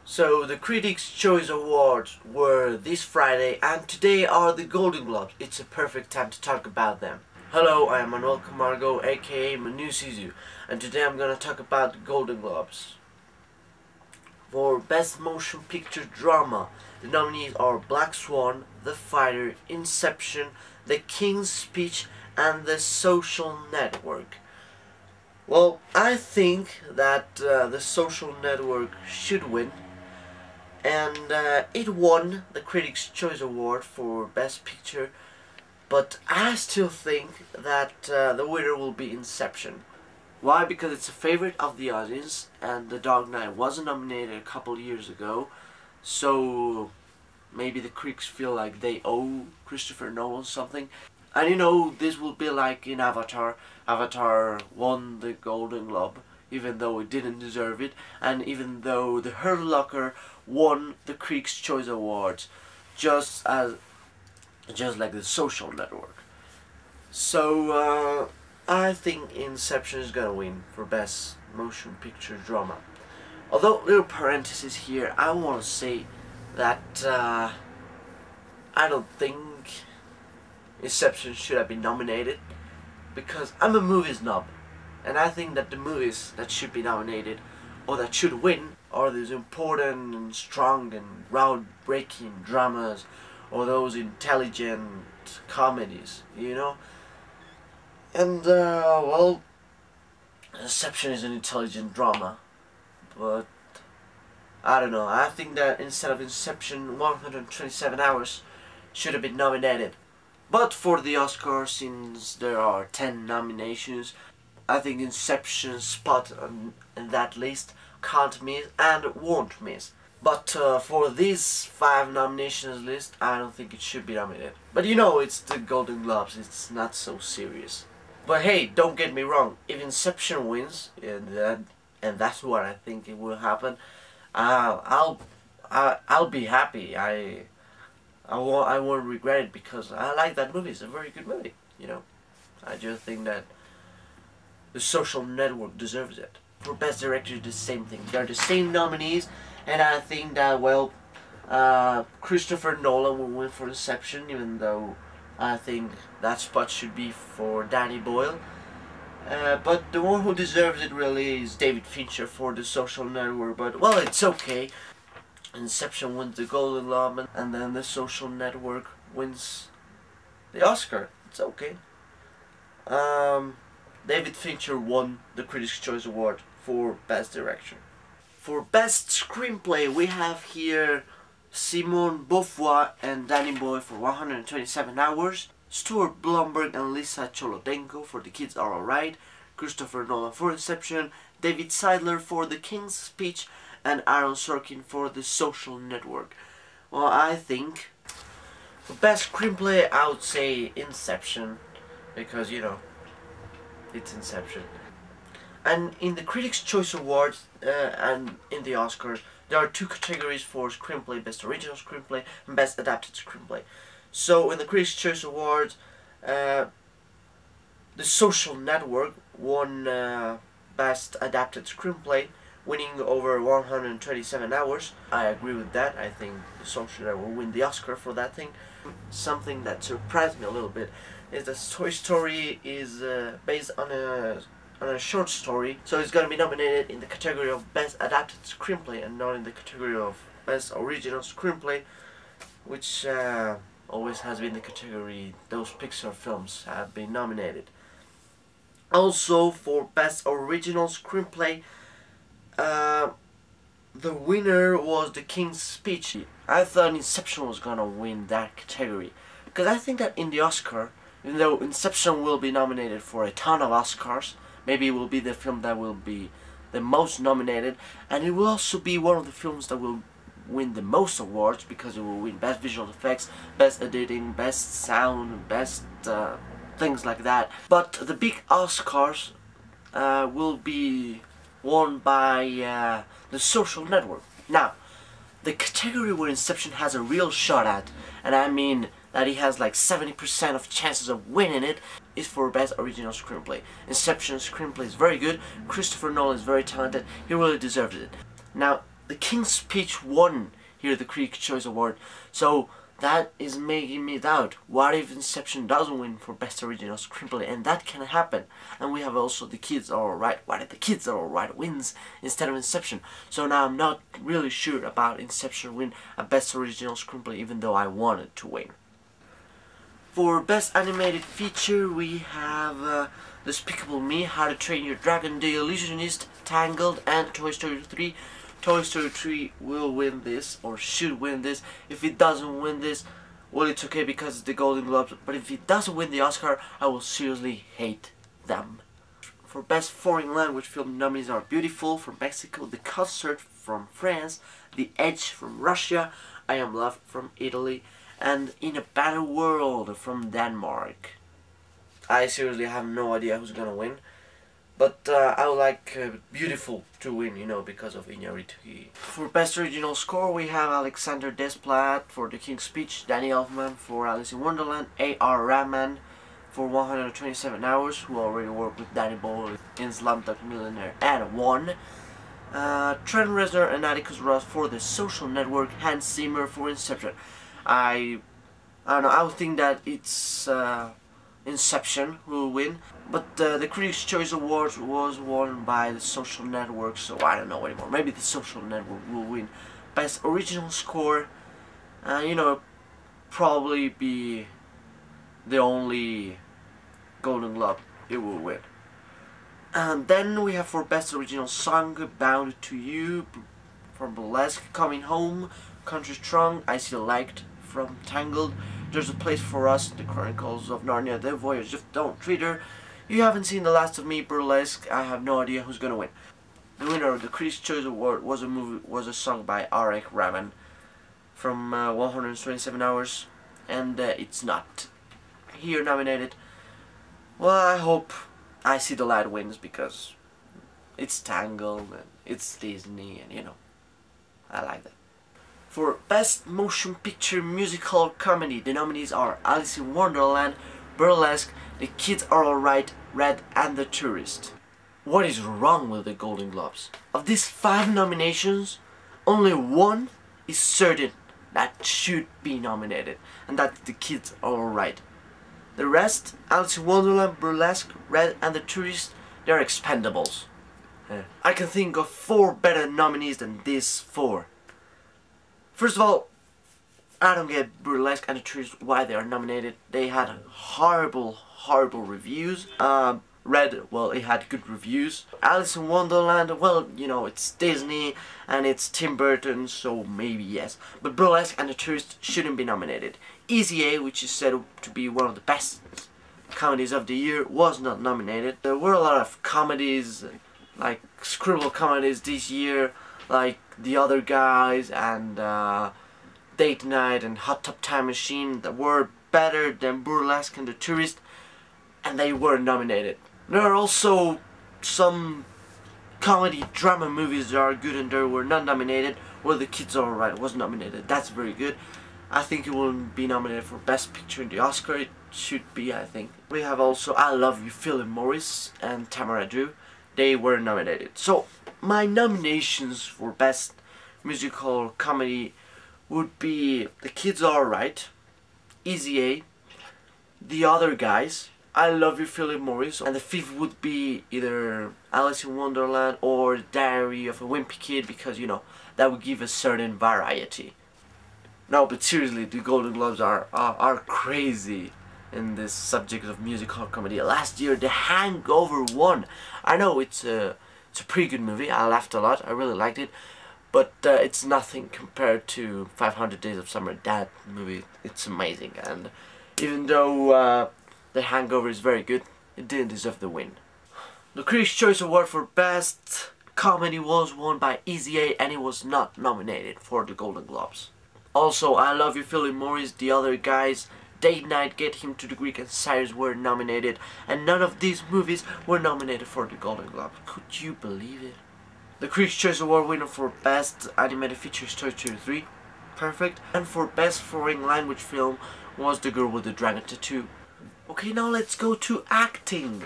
So the Critics' Choice Awards were this Friday, and today are the Golden Globes. It's a perfect time to talk about them. Hello, I am Manuel Camargo, aka Manu Sizu, and today I'm gonna talk about the Golden Globes. For Best Motion Picture Drama, the nominees are Black Swan, The Fighter, Inception, The King's Speech, and The Social Network. Well, I think that The Social Network should win, and it won the Critics' Choice Award for Best Picture, but I still think that the winner will be Inception. Why? Because it's a favorite of the audience, and The Dark Knight wasn't nominated a couple years ago, so maybe the critics feel like they owe Christopher Nolan something. And you know, this will be like in Avatar. Avatar won the Golden Globe, even though it didn't deserve it, and even though The Hurt Locker won the Critics' Choice Awards, just like The Social Network. So I think Inception is gonna win for Best Motion Picture Drama. Although, little parenthesis here, I want to say that I don't think Inception should have been nominated, because I'm a movie snob, and I think that the movies that should be nominated or that should win are these important and strong and groundbreaking dramas, or those intelligent comedies, you know. And well, Inception is an intelligent drama, but I don't know. I think that instead of Inception, 127 Hours should have been nominated. But for the Oscars, since there are 10 nominations, I think Inception's spot in that list can't miss and won't miss. But for these 5 nominations list, I don't think it should be nominated. But you know, it's the Golden Globes, it's not so serious. But hey, don't get me wrong, if Inception wins, and that's what I think it will happen, I'll be happy. I won't regret it, because I like that movie. It's a very good movie, you know. I just think that The Social Network deserves it. For Best Director, the same thing. They're the same nominees, and I think that, well, Christopher Nolan will win for Inception, even though I think that spot should be for Danny Boyle. But the one who deserves it really is David Fincher for The Social Network, but, well, it's okay. Inception wins the Golden Globe, and then The Social Network wins the Oscar. It's okay. David Fincher won the Critics' Choice Award for Best Director. For Best Screenplay, we have here Simone Beauvoir and Danny Boyle for 127 Hours, Stuart Blumberg and Lisa Cholodenko for The Kids Are Alright, Christopher Nolan for Inception, David Seidler for The King's Speech, and Aaron Sorkin for The Social Network. Well, I think for Best Screenplay, I would say Inception, because, you know, it's Inception. And in the Critics' Choice Awards and in the Oscars, there are 2 categories for Screenplay: Best Original Screenplay and Best Adapted Screenplay. So in the Critics' Choice Awards, The Social Network won Best Adapted Screenplay, winning over 127 hours. I agree with that. I think The Social Network will win the Oscar for that thing. Something that surprised me a little bit is that Toy Story is based on a short story, so it's gonna be nominated in the category of Best Adapted Screenplay and not in the category of Best Original Screenplay, which always has been the category those Pixar films have been nominated. Also, for Best Original Screenplay, the winner was The King's Speech. I thought Inception was gonna win that category, because I think that in the Oscar, even though Inception will be nominated for a ton of Oscars, maybe it will be the film that will be the most nominated, and it will also be one of the films that will win the most awards, because it will win Best Visual Effects, Best Editing, Best Sound, Best things like that. But the big Oscars will be won by The Social Network. Now, the category where Inception has a real shot at, and I mean that he has like 70% of chances of winning it, is for Best Original Screenplay. Inception's screenplay is very good. Christopher Nolan is very talented. He really deserves it. Now, The King's Speech won here the Critics' Choice Award, so that is making me doubt, what if Inception doesn't win for Best Original Screenplay? And that can happen. And we have also The Kids Are Alright. What if The Kids Are Alright wins instead of Inception? So now I'm not really sure about Inception win a Best Original Screenplay, even though I wanted to win. For Best Animated Feature, we have Despicable Me, How to Train Your Dragon, The Illusionist, Tangled, and Toy Story 3. Toy Story 3 will win this, or should win this. If it doesn't win this, well, it's okay because it's the Golden Globes. But if it doesn't win the Oscar, I will seriously hate them. For Best Foreign Language Film, nominees are Biutiful from Mexico, The Concert from France, The Edge from Russia, I Am Loved from Italy, and In a Better World from Denmark. I seriously have no idea who's gonna win. But I would like Biutiful to win, you know, because of Iñárritu. For Best Original Score, we have Alexander Desplat for The King's Speech, Danny Elfman for Alice in Wonderland, A.R. Rahman for 127 Hours, who already worked with Danny Boyle in Slumdog Millionaire and won. Trent Reznor and Atticus Ross for The Social Network, Hans Zimmer for Inception. I don't know, I would think that it's Inception will win, but the Critics' Choice Award was won by The Social Network, so I don't know anymore. Maybe The Social Network will win Best Original Score. You know, probably be the only Golden Globe it will win. And then we have for Best Original Song, Bound to You from Burlesque, Coming Home, Country Strong, I Still Liked from Tangled, There's a Place for Us, The Chronicles of Narnia, The Voyage of Dawn Treader, You Haven't Seen the Last of Me, Burlesque. I have no idea who's gonna win. The winner of the Critics' Choice Award was a song by A.R. Rahman from 127 Hours, and it's not here nominated. Well, I hope I See the Light wins because it's Tangled and it's Disney, and you know, I like that. For Best Motion Picture Musical Comedy, the nominees are Alice in Wonderland, Burlesque, The Kids Are Alright, Red, and The Tourist. What is wrong with the Golden Globes? Of these 5 nominations, only one is certain that should be nominated, and that's The Kids Are Alright. The rest, Alice in Wonderland, Burlesque, Red, and The Tourist, they're expendables. I can think of 4 better nominees than these 4. First of all, I don't get Burlesque and The Tourist why they are nominated. They had horrible reviews. Red, well, it had good reviews. Alice in Wonderland, well, you know, it's Disney and it's Tim Burton, so maybe yes. But Burlesque and The Tourist shouldn't be nominated. Easy A, which is said to be one of the best comedies of the year, was not nominated. There were a lot of comedies, like scribble comedies this year, like The Other Guys and Date Night and Hot Tub Time Machine, that were better than Burlesque and The Tourist, and they were nominated. There are also some comedy drama movies that are good and they were not nominated. Well, The Kids Are Alright was nominated. That's very good. I think it will be nominated for Best Picture in the Oscar. It should be, I think. We have also I Love You, Philip Morris and Tamara Drew. They were nominated. So my nominations for Best Musical Comedy would be The Kids Are Alright, Easy A, The Other Guys, I Love You, Philip Morris, and the 5th would be either Alice in Wonderland or Diary of a Wimpy Kid, because, you know, that would give a certain variety. No, but seriously, the Golden Globes are crazy in this subject of musical comedy. Last year, The Hangover won. I know it's a pretty good movie. I laughed a lot. I really liked it. But it's nothing compared to 500 Days of Summer. That movie, it's amazing. And even though The Hangover is very good, it didn't deserve the win. The Critics' Choice Award for Best Comedy was won by Easy A, and it was not nominated for the Golden Globes. Also, I Love You, Philip Morris, The Other Guys, Date Night, Get Him to the Greek, and Cyrus were nominated, and none of these movies were nominated for the Golden Globe. Could you believe it? The Critics' Choice Award winner for Best Animated Feature is Toy Story 3, perfect, and for Best Foreign Language Film was The Girl with the Dragon Tattoo. Okay, now let's go to acting.